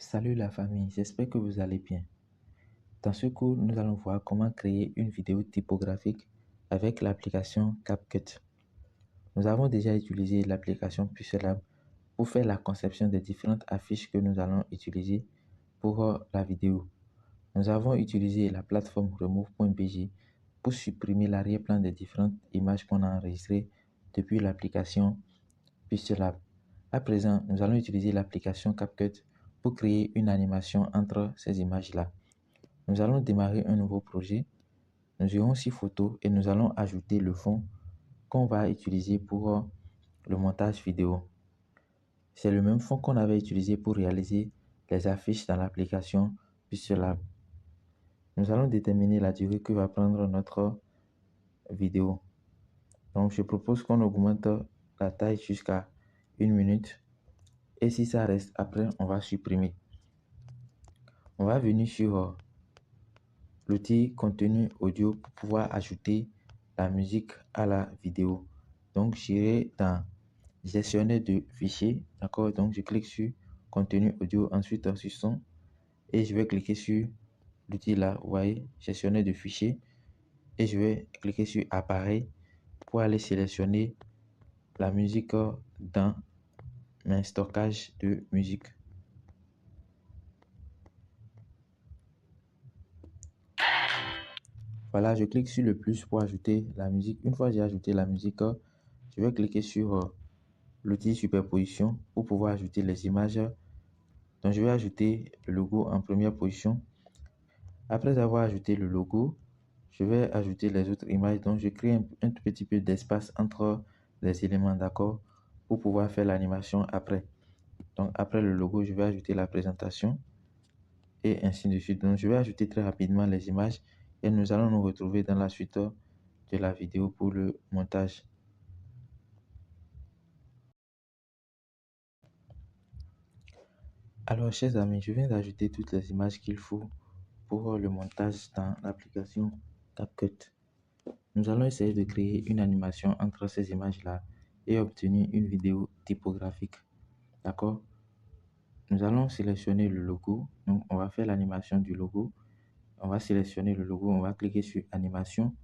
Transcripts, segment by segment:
Salut la famille, j'espère que vous allez bien. Dans ce cours, nous allons voir comment créer une vidéo typographique avec l'application CapCut. Nous avons déjà utilisé l'application Pixelab pour faire la conception des différentes affiches que nous allons utiliser pour la vidéo. Nous avons utilisé la plateforme remove.bg pour supprimer l'arrière-plan des différentes images qu'on a enregistrées depuis l'application Pixelab. À présent, nous allons utiliser l'application CapCut pour créer une animation entre ces images-là. Nous allons démarrer un nouveau projet. Nous irons sur photo et nous allons ajouter le fond qu'on va utiliser pour le montage vidéo. C'est le même fond qu'on avait utilisé pour réaliser les affiches dans l'application Pixelab. Nous allons déterminer la durée que va prendre notre vidéo. Donc, je propose qu'on augmente la taille jusqu'à 1 minute. Et si ça reste, après, on va supprimer. On va venir sur l'outil contenu audio pour pouvoir ajouter la musique à la vidéo. Donc, j'irai dans gestionnaire de fichiers. D'accord? Donc, je clique sur contenu audio, ensuite sur son. Et je vais cliquer sur l'outil là, vous voyez, gestionnaire de fichiers. Et je vais cliquer sur appareil pour aller sélectionner la musique dans mes stockages de musique. Voilà, je clique sur le plus pour ajouter la musique. Une fois j'ai ajouté la musique, je vais cliquer sur l'outil superposition pour pouvoir ajouter les images. Donc, je vais ajouter le logo en première position. Après avoir ajouté le logo, je vais ajouter les autres images. Donc, je crée un tout petit peu d'espace entre les éléments, d'accord, pour pouvoir faire l'animation après. Donc, après le logo, je vais ajouter la présentation et ainsi de suite. Donc, je vais ajouter très rapidement les images et nous allons nous retrouver dans la suite de la vidéo pour le montage. Alors, chers amis, je viens d'ajouter toutes les images qu'il faut pour le montage dans l'application CapCut. Nous allons essayer de créer une animation entre ces images-là et obtenir une vidéo typographique. D'accord? Nous allons sélectionner le logo. Donc, on va faire l'animation du logo. On va sélectionner le logo. On va cliquer sur animation.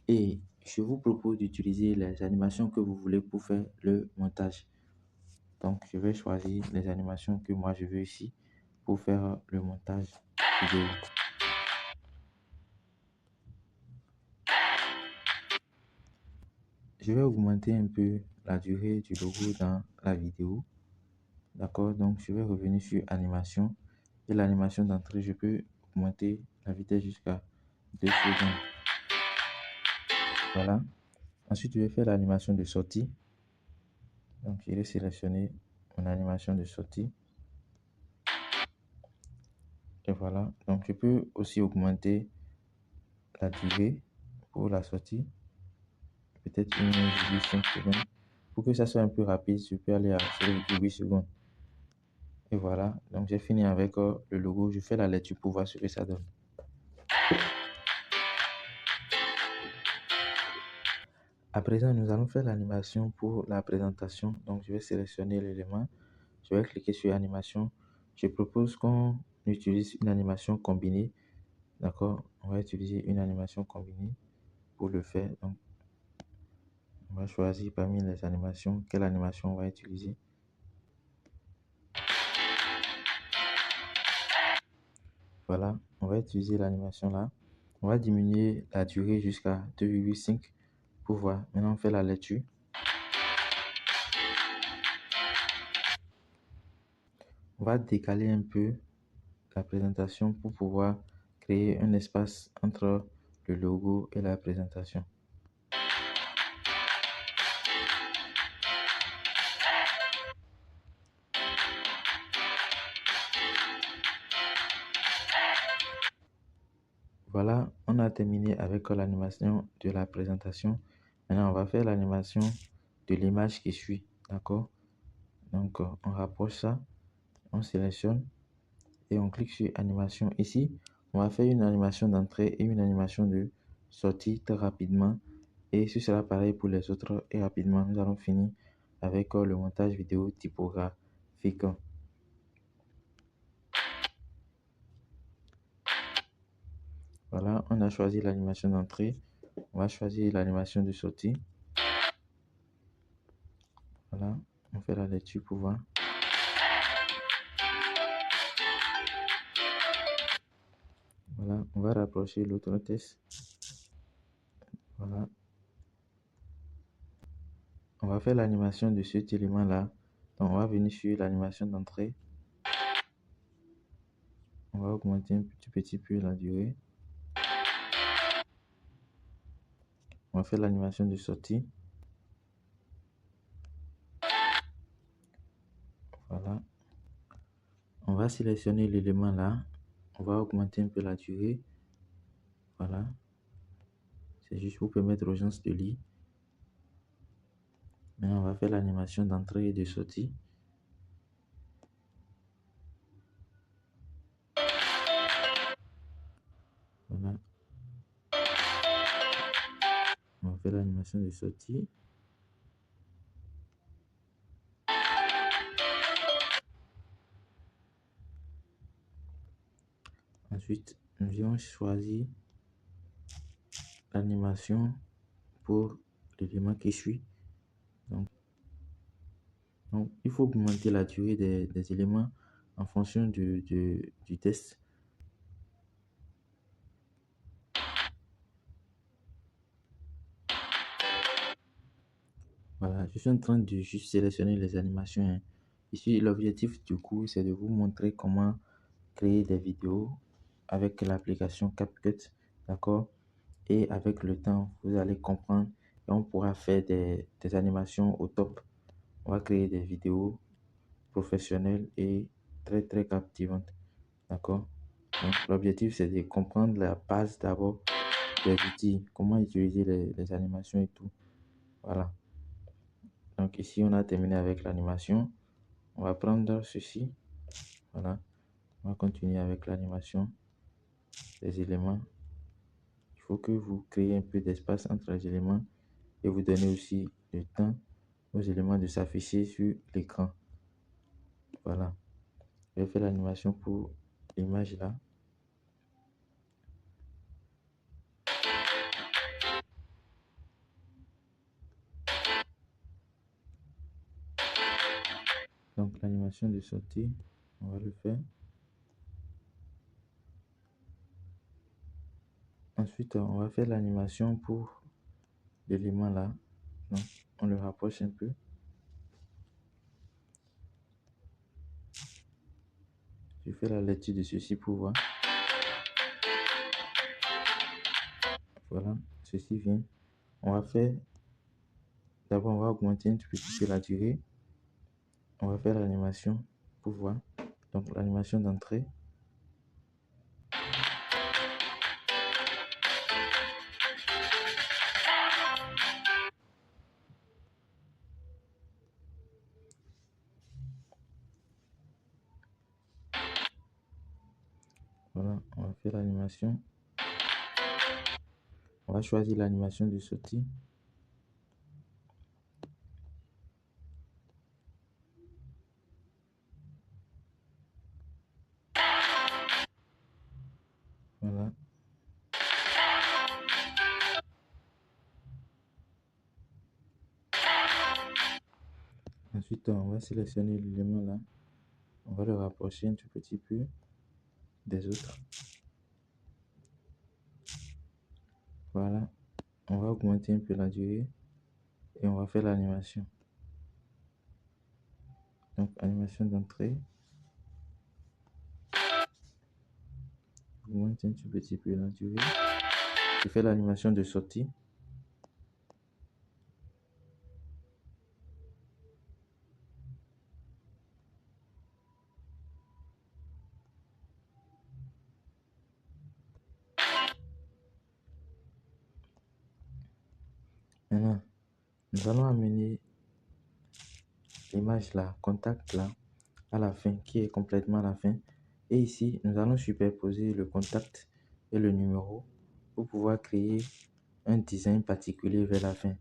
Et je vous propose d'utiliser les animations que vous voulez pour faire le montage. Donc, je vais choisir les animations que moi je veux ici pour faire le montage vidéo. Je vais augmenter un peu la durée du logo dans la vidéo. D'accord, donc je vais revenir sur animation. Et l'animation d'entrée, je peux augmenter la vitesse jusqu'à 2 secondes. Voilà. Ensuite, je vais faire l'animation de sortie. Donc, je vais sélectionner mon animation de sortie. Et voilà. Donc, je peux aussi augmenter la durée pour la sortie. Peut-être 1,5 secondes. Pour que ça soit un peu rapide, je peux aller à 0,8 secondes. Et voilà. Donc, j'ai fini avec le logo. Je fais la lecture pour voir ce que ça donne. À présent, nous allons faire l'animation pour la présentation. Donc, je vais sélectionner l'élément. Je vais cliquer sur animation. Je propose qu'on utilise une animation combinée. D'accord? On va utiliser une animation combinée pour le faire. Donc, on va choisir parmi les animations quelle animation on va utiliser. Voilà, on va utiliser l'animation là. On va diminuer la durée jusqu'à 2,5 pour voir. Maintenant, on fait la lecture. On va décaler un peu la présentation pour pouvoir créer un espace entre le logo et la présentation. Voilà, on a terminé avec l'animation de la présentation. Maintenant, on va faire l'animation de l'image qui suit. D'accord? Donc, on rapproche ça, on sélectionne et on clique sur animation. Ici, on va faire une animation d'entrée et une animation de sortie très rapidement. Et ce sera pareil pour les autres. Et rapidement, nous allons finir avec le montage vidéo typographique. Voilà, on a choisi l'animation d'entrée. On va choisir l'animation de sortie. Voilà, on fait la lecture pour voir. Voilà, on va rapprocher l'autre test. Voilà. On va faire l'animation de cet élément-là. Donc, on va venir sur l'animation d'entrée. On va augmenter un petit peu la durée. On va faire l'animation de sortie. Voilà. On va sélectionner l'élément là. On va augmenter un peu la durée. Voilà. C'est juste pour permettre aux gens de lire. Maintenant, on va faire l'animation d'entrée et de sortie. Voilà. On va faire l'animation de sortie. Ensuite, nous allons choisir l'animation pour l'élément qui suit. Donc, il faut augmenter la durée des éléments en fonction du test. Voilà, je suis en train de juste sélectionner les animations, hein. Ici, l'objectif du cours, c'est de vous montrer comment créer des vidéos avec l'application CapCut, d'accord? Et avec le temps, vous allez comprendre et on pourra faire des animations au top. On va créer des vidéos professionnelles et très très captivantes, d'accord? Donc, l'objectif, c'est de comprendre la base d'abord des outils, comment utiliser les animations et tout. Voilà. Donc ici, on a terminé avec l'animation. On va prendre ceci. Voilà. On va continuer avec l'animation des éléments. Il faut que vous créez un peu d'espace entre les éléments et vous donnez aussi le temps aux éléments de s'afficher sur l'écran. Voilà. Je vais faire l'animation pour l'image là. Donc l'animation de sortie, on va le faire. Ensuite, on va faire l'animation pour l'élément là. Donc, on le rapproche un peu. Je fais la lecture de ceci pour voir. Voilà, ceci vient. On va faire, d'abord on va augmenter un tout petit peu la durée. On va faire l'animation pour voir. Donc l'animation d'entrée. Voilà, on va faire l'animation. On va choisir l'animation de sortie. Voilà. Ensuite, on va sélectionner l'élément là. On va le rapprocher un tout petit peu des autres. Voilà. On va augmenter un peu la durée et on va faire l'animation. Donc, animation d'entrée. Augmente un tout petit peu la durée. Je fais l'animation de sortie. Maintenant, nous allons amener l'image là, contact là, à la fin, qui est complètement à la fin. Et ici, nous allons superposer le contact et le numéro pour pouvoir créer un design particulier vers la fin.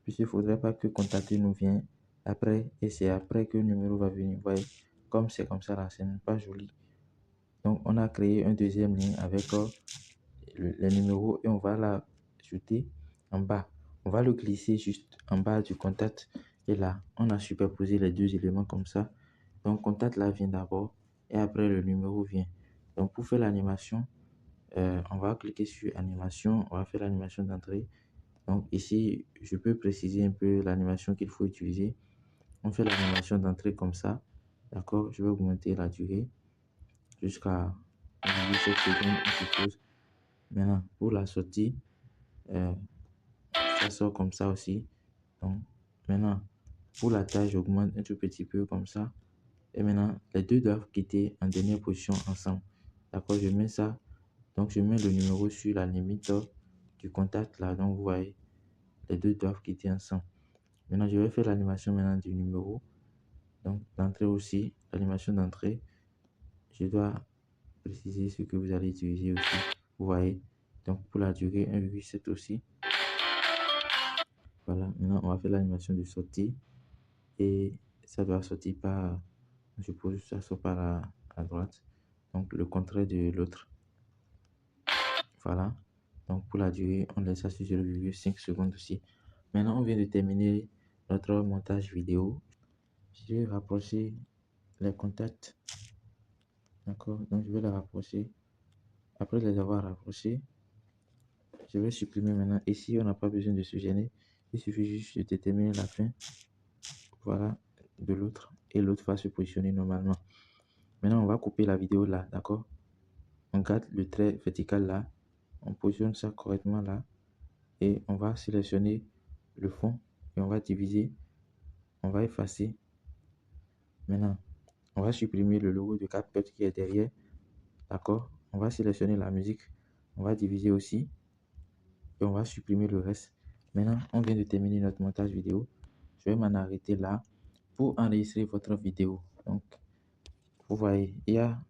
Puisqu'il ne faudrait pas que contacter nous vienne après et c'est après que le numéro va venir. Vous voyez, comme c'est comme ça là, ce n'est pas joli. Donc, on a créé un deuxième lien avec les numéros et on va l'ajouter en bas. On va le glisser juste en bas du contact. Et là, on a superposé les deux éléments comme ça. Donc, contact là vient d'abord et après le numéro vient. Donc, pour faire l'animation, on va cliquer sur animation. On va faire l'animation d'entrée. Donc, ici, je peux préciser un peu l'animation qu'il faut utiliser. On fait l'animation d'entrée comme ça. D'accord? Je vais augmenter la durée jusqu'à 7 secondes, on suppose. Maintenant, pour la sortie, ça sort comme ça aussi. Donc, maintenant, pour la taille, j'augmente un tout petit peu comme ça. Et maintenant, les deux doivent quitter en dernière position ensemble. D'accord, je mets ça. Donc, je mets le numéro sur la limite du contact là. Donc, vous voyez, les deux doivent quitter ensemble. Maintenant, je vais faire l'animation maintenant du numéro. Donc, d'entrée aussi, l'animation d'entrée. Je dois préciser ce que vous allez utiliser aussi. Vous voyez, donc pour la durée 1,7 aussi. Voilà, maintenant on va faire l'animation de sortie et ça doit sortir par, je suppose, ça sort par à droite, donc le contraire de l'autre. Voilà, donc pour la durée, on laisse ça sur 0,5 secondes aussi. Maintenant, on vient de terminer notre montage vidéo. Je vais rapprocher les contacts. D'accord, donc je vais les rapprocher. Après les avoir rapprochés, je vais supprimer maintenant. Ici, on n'a pas besoin de se gêner. Il suffit juste de déterminer la fin. Voilà, de l'autre. Et l'autre va se positionner normalement. Maintenant, on va couper la vidéo là, d'accord? On garde le trait vertical là. On positionne ça correctement là. Et on va sélectionner le fond. Et on va diviser. On va effacer. Maintenant, on va supprimer le logo de CapCut qui est derrière. D'accord? On va sélectionner la musique. On va diviser aussi. Et on va supprimer le reste. Maintenant, on vient de terminer notre montage vidéo. Je vais m'en arrêter là pour enregistrer votre vidéo. Donc, vous voyez, il y a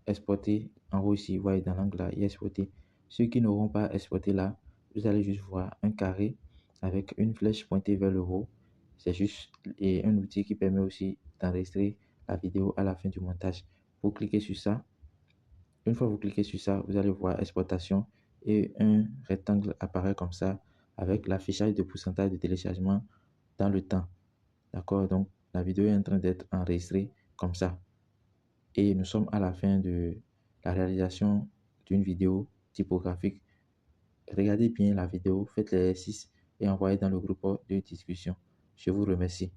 exporter en haut ici, vous voyez dans l'angle là, il y a exporter. Ceux qui n'auront pas exporté là, vous allez juste voir un carré avec une flèche pointée vers le haut. C'est juste un outil qui permet aussi d'enregistrer la vidéo à la fin du montage. Vous cliquez sur ça. Une fois que vous cliquez sur ça, vous allez voir exportation et un rectangle apparaît comme ça avec l'affichage de pourcentage de téléchargement dans le temps. D'accord? Donc, la vidéo est en train d'être enregistrée comme ça. Et nous sommes à la fin de la réalisation d'une vidéo typographique. Regardez bien la vidéo, faites l'exercice et envoyez dans le groupe de discussion. Je vous remercie.